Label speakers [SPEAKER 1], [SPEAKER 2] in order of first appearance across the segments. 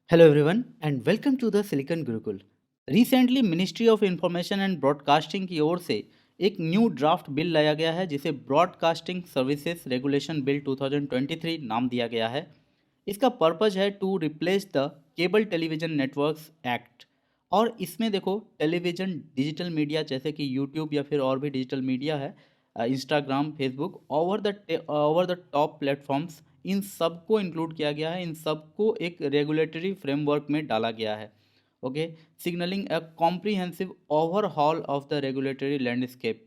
[SPEAKER 1] Hello everyone and welcome to the Silicon Gurukul. Recently ministry of information and broadcasting की ओर से एक new draft bill लाया गया है जिसे ब्रॉडकास्टिंग सर्विसेज रेगुलेशन बिल 2023 नाम दिया गया है। इसका पर्पज है to replace the cable television networks act. और इसमें देखो टेलीविज़न डिजिटल मीडिया जैसे कि यूट्यूब या फिर और भी डिजिटल मीडिया है, Instagram, Facebook, over the top platforms, इन सबको इंक्लूड किया गया है। इन सबको एक रेगुलेटरी फ्रेमवर्क में डाला गया है। Okay, signalling a comprehensive overhaul of the regulatory landscape.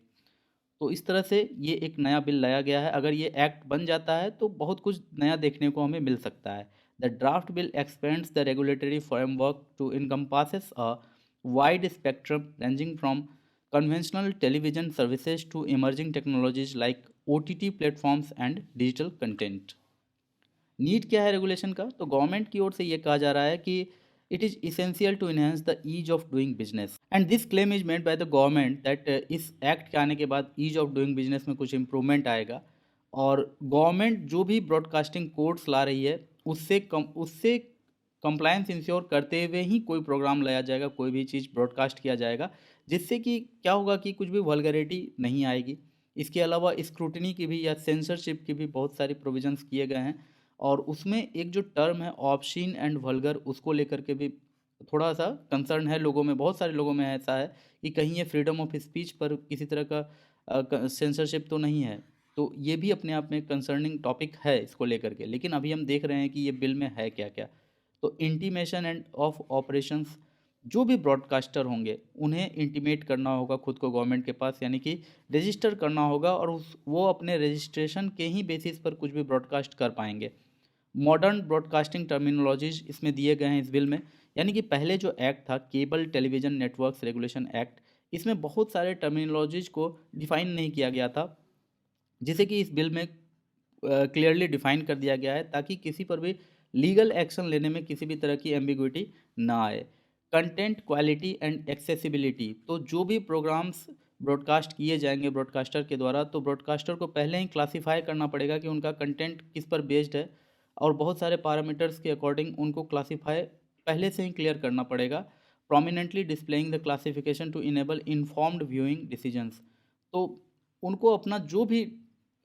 [SPEAKER 1] तो इस तरह से ये एक नया बिल लाया गया है। अगर ये एक्ट बन जाता है तो बहुत कुछ नया देखने को हमें मिल सकता है। The draft bill expands the regulatory framework to encompasses a wide spectrum ranging from conventional television services to emerging technologies like OTT platforms and digital content। Need क्या है रेगुलेशन का? तो गवर्नमेंट की ओर से ये कहा जा रहा है कि it is essential to enhance the ease of doing business and this claim is made by the government that इस एक्ट के आने के बाद ईज ऑफ डूइंग बिजनेस में कुछ इम्प्रूवमेंट आएगा। और गवर्नमेंट जो भी ब्रॉडकास्टिंग कोड्स ला रही है उससे कंप्लायंस इंश्योर करते हुए ही कोई प्रोग्राम लाया जाएगा, कोई भी चीज़ ब्रॉडकास्ट किया जाएगा, जिससे कि क्या होगा कि कुछ भी वल्गैरिटी नहीं आएगी। इसके अलावा स्क्रूटनी की भी या सेंसरशिप की भी बहुत सारी प्रोविजंस किए गए हैं। और उसमें एक जो टर्म है ऑब्शीन एंड वल्गर, उसको लेकर के भी थोड़ा सा कंसर्न है लोगों में। बहुत सारे लोगों में ऐसा है कि कहीं ये फ्रीडम ऑफ स्पीच पर किसी तरह का सेंसरशिप तो नहीं है। तो ये भी अपने आप में कंसर्निंग टॉपिक है इसको लेकर के। लेकिन अभी हम देख रहे हैं कि ये बिल में है क्या क्या। तो इंटीमेशन एंड ऑफ ऑपरेशंस, जो भी ब्रॉडकास्टर होंगे उन्हें इंटीमेट करना होगा खुद को गवर्नमेंट के पास, यानी कि रजिस्टर करना होगा, और वो अपने रजिस्ट्रेशन के ही बेसिस पर कुछ भी ब्रॉडकास्ट कर पाएंगे। मॉडर्न ब्रॉडकास्टिंग टर्मिनोलॉजीज इसमें दिए गए हैं इस बिल में। यानी कि पहले जो एक्ट था cable television networks regulation act, इसमें बहुत सारे टर्मिनोलॉजीज को डिफाइन नहीं किया गया था, जिसे कि इस बिल में क्लियरली डिफाइन कर दिया गया है ताकि किसी पर भी लीगल एक्शन लेने में किसी भी तरह की एम्बिग्विटी ना आए। कंटेंट क्वालिटी एंड एक्सेसिबिलिटी, तो जो भी प्रोग्राम्स ब्रॉडकास्ट किए जाएंगे ब्रॉडकास्टर के द्वारा, तो ब्रॉडकास्टर को पहले ही क्लासीफाई करना पड़ेगा कि उनका कंटेंट किस पर बेस्ड है, और बहुत सारे पैरामीटर्स के अकॉर्डिंग उनको क्लासीफाई पहले से ही क्लियर करना पड़ेगा। Prominently displaying the classification to enable informed viewing decisions. तो उनको अपना जो भी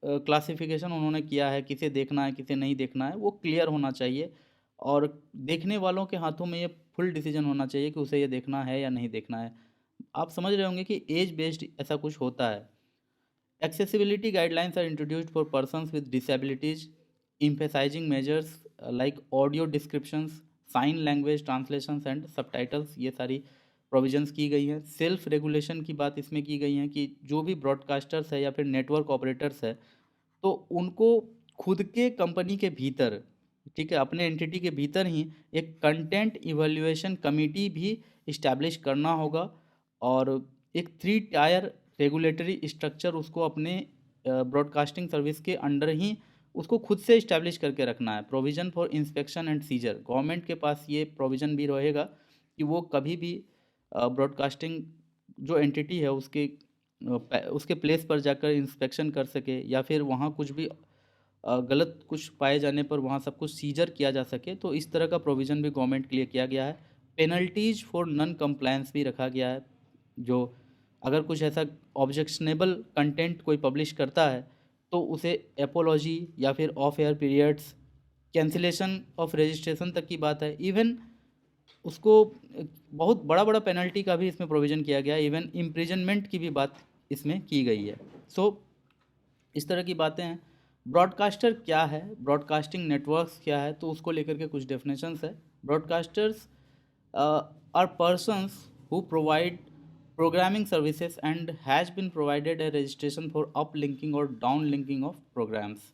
[SPEAKER 1] क्लासिफिकेशन उन्होंने किया है, किसे देखना है किसे नहीं देखना है, वो क्लियर होना चाहिए। और देखने वालों के हाथों में ये फुल डिसीजन होना चाहिए कि उसे ये देखना है या नहीं देखना है। आप समझ रहे होंगे कि एज बेस्ड ऐसा कुछ होता है। Accessibility guidelines are introduced for persons with disabilities, emphasizing measures like audio descriptions, sign language translations and subtitles। ये सारी प्रोविजंस की गई हैं। सेल्फ रेगुलेशन की बात इसमें की गई है कि जो भी ब्रॉडकास्टर्स है या फिर नेटवर्क ऑपरेटर्स है, तो उनको खुद के कंपनी के भीतर, ठीक है, अपने एंटिटी के भीतर ही एक कंटेंट इवैल्यूएशन कमिटी भी इस्टेब्लिश करना होगा। और एक 3 टायर रेगुलेटरी स्ट्रक्चर उसको अपने ब्रॉडकास्टिंग सर्विस के अंडर ही उसको खुद से इस्टेब्लिश करके रखना है। Provision for inspection and seizure, government के पास ये प्रोविज़न भी रहेगा कि वो कभी भी ब्रॉडकास्टिंग जो एंटिटी है उसके प्लेस पर जाकर इंस्पेक्शन कर सके, या फिर वहाँ कुछ भी गलत कुछ पाए जाने पर वहाँ सब कुछ सीजर किया जा सके। तो इस तरह का प्रोविज़न भी गवर्नमेंट के लिए किया गया है। पेनल्टीज़ फॉर नॉन कंप्लायंस भी रखा गया है। जो अगर कुछ ऐसा ऑब्जेक्शनेबल कंटेंट कोई पब्लिश करता है तो उसे एपोलॉजी या फिर of air periods, cancellation of registration तक की बात है। इवन उसको बहुत बड़ा बड़ा पेनल्टी का भी इसमें प्रोविज़न किया गया है। इवन इम्प्रिजनमेंट की भी बात इसमें की गई है। सो इस तरह की बातें हैं। ब्रॉडकास्टर क्या है, ब्रॉडकास्टिंग नेटवर्क्स क्या है, तो उसको लेकर के कुछ डेफिनेशंस है। Broadcasters are persons who provide programming services and has been provided a registration for uplinking or downlinking of programs।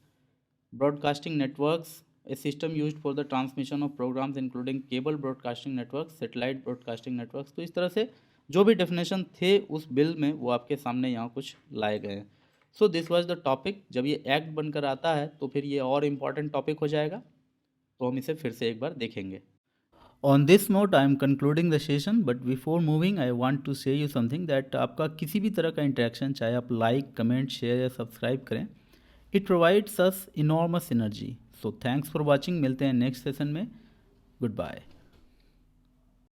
[SPEAKER 1] Broadcasting networks, a system used for the transmission of programs including cable broadcasting networks, satellite broadcasting networks। तो इस तरह से जो भी definition थे उस bill में वो आपके सामने यहाँ कुछ लाए गए हैं। So this was the topic. जब ये एक्ट बनकर आता है तो फिर ये और इम्पॉर्टेंट टॉपिक हो जाएगा, तो हम इसे फिर से एक बार देखेंगे। On this note I am concluding the session, but before moving I want to say you something that आपका किसी भी तरह का इंटरेक्शन, चाहे आप लाइक, कमेंट, शेयर या सब्सक्राइब करें, it provides us enormous energy. So thanks for watching. मिलते हैं नेक्स्ट सेशन में। Good bye.